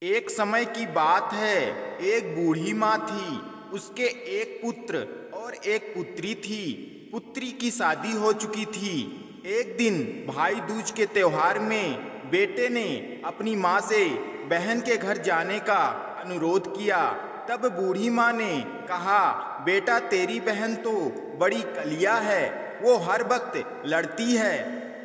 एक समय की बात है। एक बूढ़ी माँ थी। उसके एक पुत्र और एक पुत्री थी। पुत्री की शादी हो चुकी थी। एक दिन भाई दूज के त्योहार में बेटे ने अपनी माँ से बहन के घर जाने का अनुरोध किया। तब बूढ़ी माँ ने कहा, बेटा तेरी बहन तो बड़ी कलिया है, वो हर वक्त लड़ती है,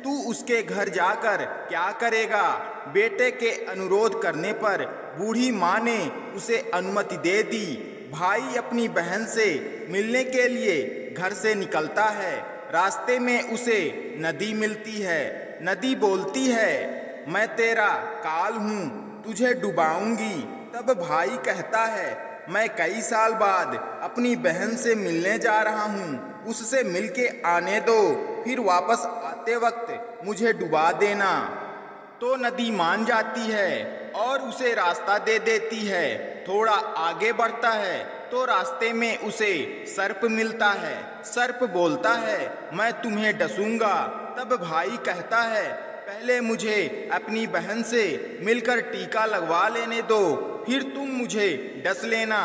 तू उसके घर जाकर क्या करेगा। बेटे के अनुरोध करने पर बूढ़ी माँ ने उसे अनुमति दे दी। भाई अपनी बहन से मिलने के लिए घर से निकलता है। रास्ते में उसे नदी मिलती है। नदी बोलती है, मैं तेरा काल हूँ, तुझे डुबाऊंगी। तब भाई कहता है, मैं कई साल बाद अपनी बहन से मिलने जा रहा हूँ, उससे मिलके आने दो, फिर वापस आते वक्त मुझे डुबा देना। तो नदी मान जाती है और उसे रास्ता दे देती है। थोड़ा आगे बढ़ता है तो रास्ते में उसे सर्प मिलता है। सर्प बोलता है, मैं तुम्हें डसूंगा। तब भाई कहता है, पहले मुझे अपनी बहन से मिलकर टीका लगवा लेने दो, फिर तुम मुझे डस लेना।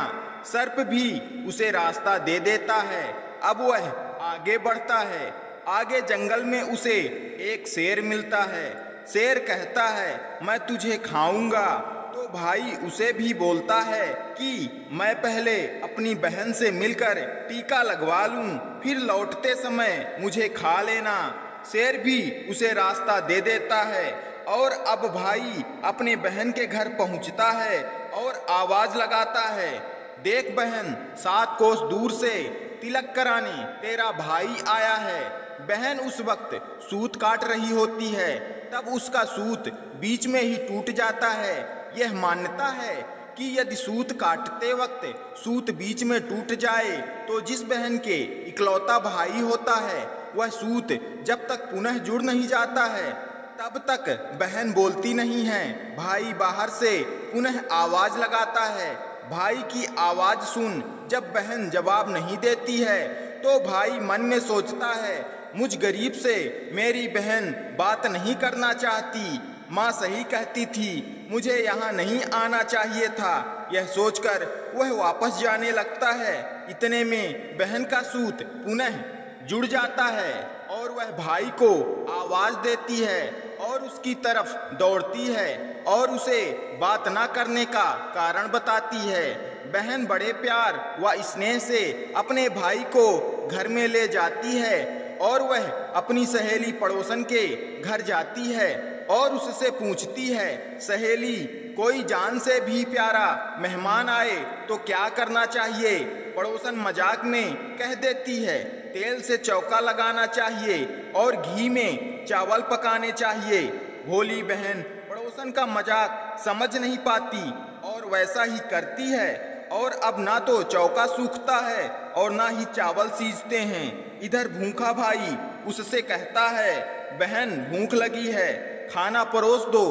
सर्प भी उसे रास्ता दे देता है। अब वह आगे बढ़ता है। आगे जंगल में उसे एक शेर मिलता है। शेर कहता है, मैं तुझे खाऊंगा। तो भाई उसे भी बोलता है कि मैं पहले अपनी बहन से मिलकर टीका लगवा लूं, फिर लौटते समय मुझे खा लेना। शेर भी उसे रास्ता दे देता है। और अब भाई अपने बहन के घर पहुंचता है और आवाज लगाता है, देख बहन, 7 कोस दूर से तिलक कराने तेरा भाई आया है। बहन उस वक्त सूत काट रही होती है। तब उसका सूत बीच में ही टूट जाता है। यह मान्यता है कि यदि सूत काटते वक्त सूत बीच में टूट जाए तो जिस बहन के इकलौता भाई होता है वह सूत जब तक पुनः जुड़ नहीं जाता है तब तक बहन बोलती नहीं है। भाई बाहर से पुनः आवाज लगाता है। भाई की आवाज सुन जब बहन जवाब नहीं देती है तो भाई मन में सोचता है, मुझ गरीब से मेरी बहन बात नहीं करना चाहती। माँ सही कहती थी, मुझे यहाँ नहीं आना चाहिए था। यह सोचकर वह वापस जाने लगता है। इतने में बहन का सूत पुनः जुड़ जाता है और वह भाई को आवाज देती है और उसकी तरफ दौड़ती है और उसे बात ना करने का कारण बताती है। बहन बड़े प्यार व स्नेह से अपने भाई को घर में ले जाती है और वह अपनी सहेली पड़ोसन के घर जाती है और उससे पूछती है, सहेली, कोई जान से भी प्यारा मेहमान आए तो क्या करना चाहिए। पड़ोसन मजाक में कह देती है, तेल से चौका लगाना चाहिए और घी में चावल पकाने चाहिए। भोली बहन पड़ोसन का मजाक समझ नहीं पाती और वैसा ही करती है और अब ना तो चौका सूखता है और ना ही चावल सीजते हैं। इधर भूखा भाई उससे कहता है, बहन भूख लगी है, खाना परोस दो।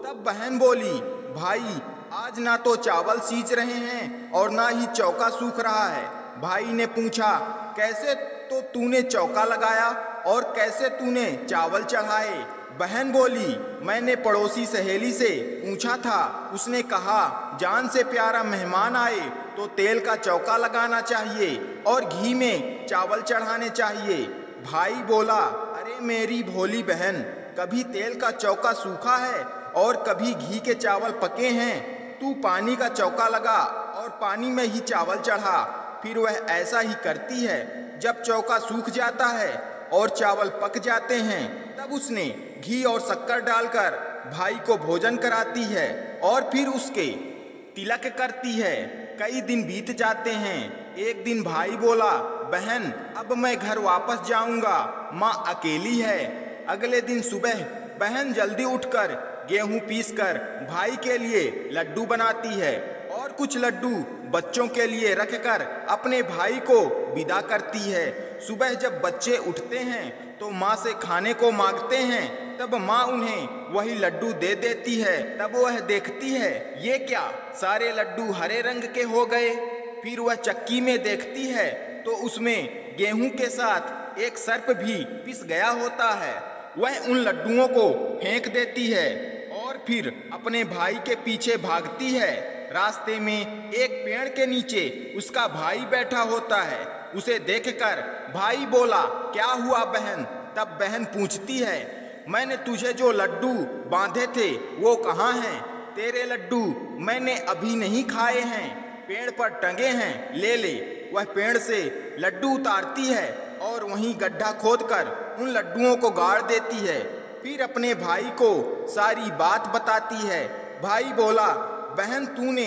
तब बहन बोली, भाई आज ना तो चावल सीज रहे हैं और ना ही चौका सूख रहा है। भाई ने पूछा, कैसे तो तूने चौका लगाया और कैसे तूने चावल चढ़ाए। बहन बोली, मैंने पड़ोसी सहेली से पूछा था, उसने कहा जान से प्यारा मेहमान आए तो तेल का चौका लगाना चाहिए और घी में चावल चढ़ाने चाहिए। भाई बोला, अरे मेरी भोली बहन, कभी तेल का चौका सूखा है और कभी घी के चावल पके हैं। तू पानी का चौका लगा और पानी में ही चावल चढ़ा। फिर वह ऐसा ही करती है। जब चौका सूख जाता है और चावल पक जाते हैं तब उसने घी और शक्कर डालकर भाई को भोजन कराती है और फिर उसके तिलक करती है। कई दिन बीत जाते हैं। एक दिन भाई बोला, बहन अब मैं घर वापस जाऊंगा, माँ अकेली है। अगले दिन सुबह बहन जल्दी उठकर गेहूं पीसकर भाई के लिए लड्डू बनाती है और कुछ लड्डू बच्चों के लिए रखकर अपने भाई को विदा करती है। सुबह जब बच्चे उठते हैं तो माँ से खाने को मांगते हैं। तब माँ उन्हें वही लड्डू दे देती है। तब वह देखती है, ये क्या, सारे लड्डू हरे रंग के हो गए। फिर वह चक्की में देखती है तो उसमें गेहूं के साथ एक सर्प भी पिस गया होता है। वह उन लड्डुओं को फेंक देती है और फिर अपने भाई के पीछे भागती है। रास्ते में एक पेड़ के नीचे उसका भाई बैठा होता है। उसे देखकर भाई बोला, क्या हुआ बहन? तब बहन पूछती है, मैंने तुझे जो लड्डू बांधे थे वो कहाँ हैं? तेरे लड्डू मैंने अभी नहीं खाए हैं, पेड़ पर टंगे हैं, ले ले। वह पेड़ से लड्डू उतारती है और वहीं गड्ढा खोदकर उन लड्डुओं को गाड़ देती है। फिर अपने भाई को सारी बात बताती है। भाई बोला, बहन तूने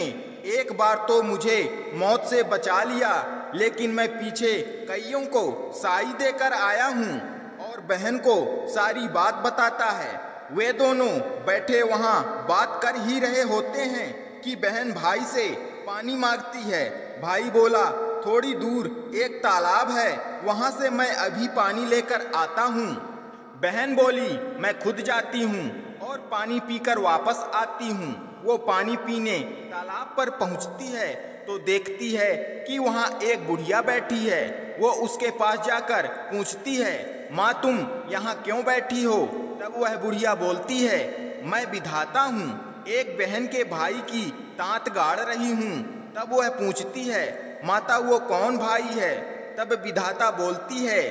एक बार तो मुझे मौत से बचा लिया, लेकिन मैं पीछे कईयों को साई देकर आया हूँ। और बहन को सारी बात बताता है। वे दोनों बैठे वहाँ बात कर ही रहे होते हैं कि बहन भाई से पानी मांगती है। भाई बोला, थोड़ी दूर एक तालाब है, वहाँ से मैं अभी पानी लेकर आता हूँ। बहन बोली, मैं खुद जाती हूँ और पानी पीकर वापस आती हूँ। वो पानी पीने तालाब पर पहुँचती है तो देखती है कि वहाँ एक बुढ़िया बैठी है। वो उसके पास जाकर पूछती है, माँ तुम यहाँ क्यों बैठी हो? तब वह बुढ़िया बोलती है, मैं विधाता हूँ, एक बहन के भाई की तांत गाड़ रही हूँ। तब वह पूछती है, माता वो कौन भाई है? तब विधाता बोलती है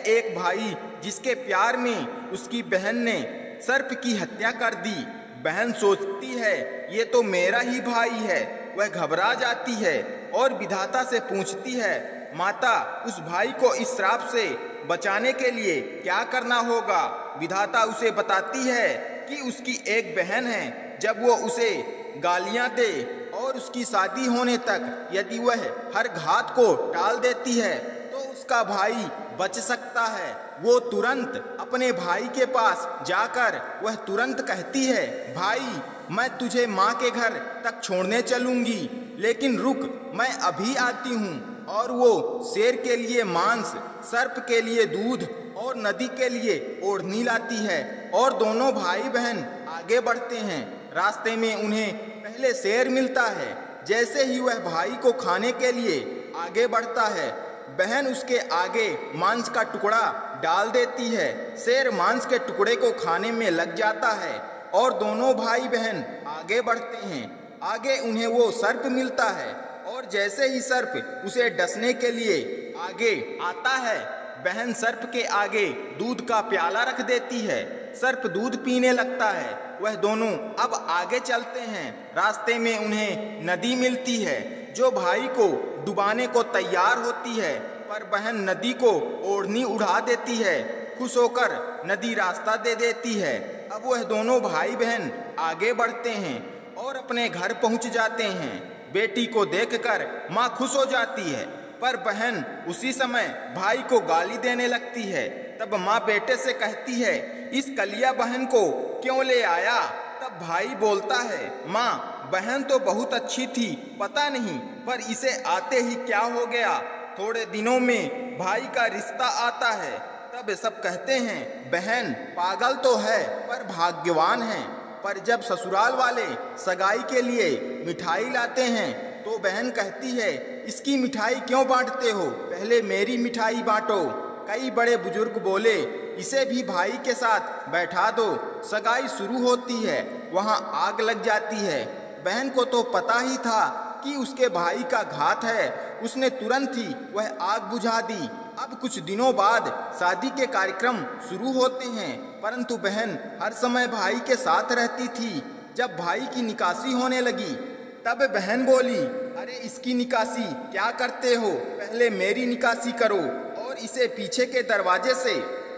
एक भाई जिसके प्यार में उसकी बहन ने सर्प की हत्या कर दी। बहन सोचती है ये तो मेरा ही भाई है। वह घबरा जाती है और विधाता से पूछती है, माता उस भाई को इस श्राप से बचाने के लिए क्या करना होगा? विधाता उसे बताती है कि उसकी एक बहन है, जब वो उसे गालियां दे और उसकी शादी होने तक यदि वह हर घात को टाल देती है तो उसका भाई बच सकता है। वो तुरंत अपने भाई के पास जाकर वह तुरंत कहती है, भाई मैं तुझे माँ के घर तक छोड़ने चलूंगी, लेकिन रुक, मैं अभी आती हूँ। और वो शेर के लिए मांस, सर्प के लिए दूध और नदी के लिए ओढ़नी लाती है और दोनों भाई बहन आगे बढ़ते हैं। रास्ते में उन्हें पहले शेर मिलता है। जैसे ही वह भाई को खाने के लिए आगे बढ़ता है, बहन उसके आगे मांस का टुकड़ा डाल देती है। शेर मांस के टुकड़े को खाने में लग जाता है और दोनों भाई बहन आगे बढ़ते हैं। आगे उन्हें वो सर्प मिलता है और जैसे ही सर्प उसे डसने के लिए आगे आता है, बहन सर्प के आगे दूध का प्याला रख देती है। सर्प दूध पीने लगता है। वह दोनों अब आगे चलते हैं। रास्ते में उन्हें नदी मिलती है जो भाई को डुबाने को तैयार होती है, पर बहन नदी को ओढ़नी उड़ा देती है। खुश होकर नदी रास्ता दे देती है। अब वह दोनों भाई बहन आगे बढ़ते हैं और अपने घर पहुंच जाते हैं। बेटी को देखकर माँ खुश हो जाती है, पर बहन उसी समय भाई को गाली देने लगती है। तब माँ बेटे से कहती है, इस कलिया बहन को क्यों ले आया? तब भाई बोलता है, माँ बहन तो बहुत अच्छी थी, पता नहीं पर इसे आते ही क्या हो गया। थोड़े दिनों में भाई का रिश्ता आता है। तब सब कहते हैं, बहन पागल तो है पर भाग्यवान है। पर जब ससुराल वाले सगाई के लिए मिठाई लाते हैं तो बहन कहती है, इसकी मिठाई क्यों बांटते हो? पहले मेरी मिठाई बांटो। कई बड़े बुजुर्ग बोले, इसे भी भाई के साथ बैठा दो। सगाई शुरू होती है, वहाँ आग लग जाती है। बहन को तो पता ही था कि उसके भाई का घात है। उसने तुरंत ही वह आग बुझा दी। अब कुछ दिनों बाद शादी के कार्यक्रम शुरू होते हैं, परंतु बहन हर समय भाई के साथ रहती थी। जब भाई की निकासी होने लगी तब बहन बोली, अरे इसकी निकासी क्या करते हो? पहले मेरी निकासी करो और इसे पीछे के दरवाजे से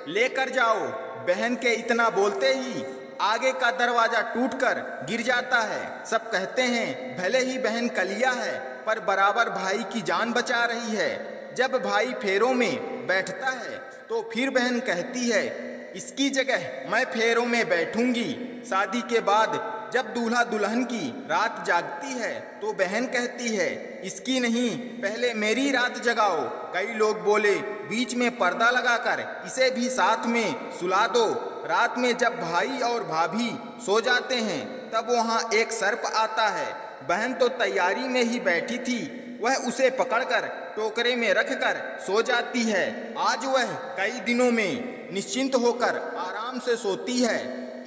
लेकर जाओ। बहन के इतना बोलते ही आगे का दरवाजा टूटकर गिर जाता है। सब कहते हैं, भले ही बहन कलिया है पर बराबर भाई की जान बचा रही है। जब भाई फेरों में बैठता है तो फिर बहन कहती है, इसकी जगह मैं फेरों में बैठूंगी। शादी के बाद जब दूल्हा दुल्हन की रात जागती है तो बहन कहती है, इसकी नहीं, पहले मेरी रात जगाओ। कई लोग बोले, बीच में पर्दा लगाकर इसे भी साथ में सुला दो। रात में जब भाई और भाभी सो जाते हैं तब वहाँ एक सर्प आता है। बहन तो तैयारी में ही बैठी थी। वह उसे पकड़कर टोकरे में रखकर सो जाती है। आज वह कई दिनों में निश्चिंत होकर आराम से सोती है।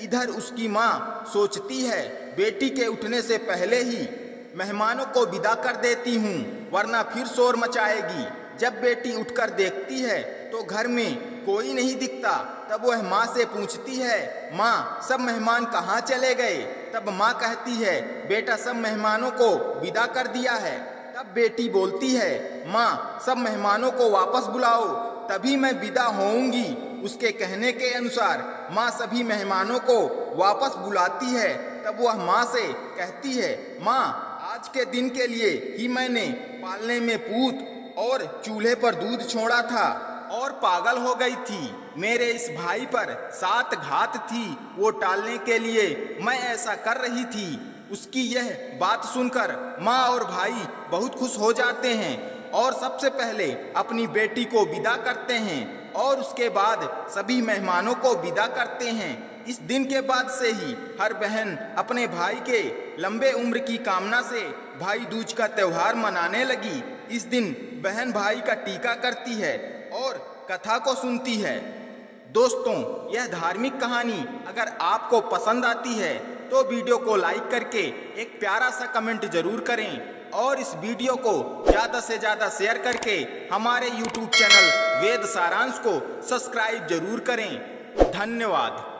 इधर उसकी माँ सोचती है बेटी के उठने से पहले ही मेहमानों को विदा कर देती हूँ, वरना फिर शोर मचाएगी। जब बेटी उठकर देखती है तो घर में कोई नहीं दिखता। तब वह माँ से पूछती है, माँ सब मेहमान कहाँ चले गए? तब माँ कहती है, बेटा सब मेहमानों को विदा कर दिया है। तब बेटी बोलती है, माँ सब मेहमानों को वापस बुलाओ, तभी मैं विदा होऊंगी। उसके कहने के अनुसार माँ सभी मेहमानों को वापस बुलाती है। तब वह माँ से कहती है, माँ आज के दिन के लिए ही मैंने पालने में पूत और चूल्हे पर दूध छोड़ा था और पागल हो गई थी। मेरे इस भाई पर 7 घात थी, वो टालने के लिए मैं ऐसा कर रही थी। उसकी यह बात सुनकर माँ और भाई बहुत खुश हो जाते हैं और सबसे पहले अपनी बेटी को विदा करते हैं और उसके बाद सभी मेहमानों को विदा करते हैं। इस दिन के बाद से ही हर बहन अपने भाई के लंबे उम्र की कामना से भाई दूज का त्योहार मनाने लगी। इस दिन बहन भाई का टीका करती है और कथा को सुनती है। दोस्तों, यह धार्मिक कहानी अगर आपको पसंद आती है तो वीडियो को लाइक करके एक प्यारा सा कमेंट जरूर करें और इस वीडियो को ज़्यादा से ज़्यादा शेयर करके हमारे YouTube चैनल वेद सारांश को सब्सक्राइब जरूर करें। धन्यवाद।